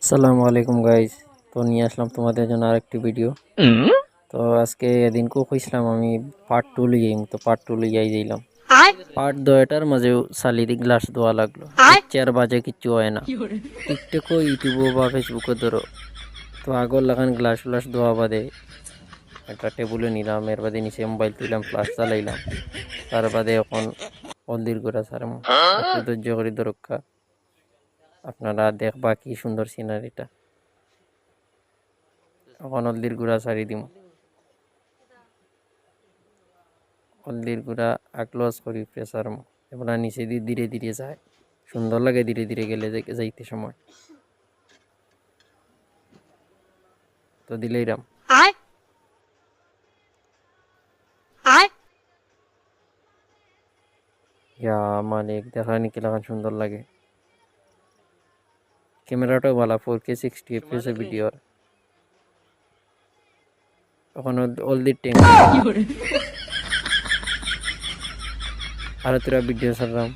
আসসালামু আলাইকুম গাইস। তো নিয়ে আসলাম তোমাদের জন্য আরেকটি ভিডিও। তো আজকে এদিনকেও কইছিলাম আমি পার্ট 2 লিয়েই, তো পার্ট 2 লিয়াই দিলাম। পার্ট 2 এটার মাঝেও সালিদি গ্লাস দেওয়া লাগলো, চেয়ার বাজে কিচ্ছু হয় না। টিকটকও ইউটিউবও বা ফেসবুকে ধরো, তো আগর লাগান গ্লাস ফ্লাস দেওয়া বাদে একটা টেবুলে নিলাম, এর বাদে নিচে মোবাইল তুললাম, ফ্লাশ চালাইলাম। তার বাদে এখন হলদির গুঁড়া সারম, একটু ধৈর্য করি দরকার। আপনারা দেখবা কি সুন্দর সিনারিটা। এখন হলদির গুঁড়া সারি দিম, হলদির গুঁড়া ক্লোজ করি প্রেসার, এবার নিচে দিয়ে ধীরে ধীরে যায়, সুন্দর লাগে ধীরে ধীরে গেলে যাইতে সময়। তো দিলেই রাম ইয়া মালিক, দেখা নাকি লাগান সুন্দর লাগে। ক্যামেরাটাও ভালো, 4K 60 FPS ভিডিও। এখন হলদির টেম আর তোরা ভিডিও ছাড়লাম।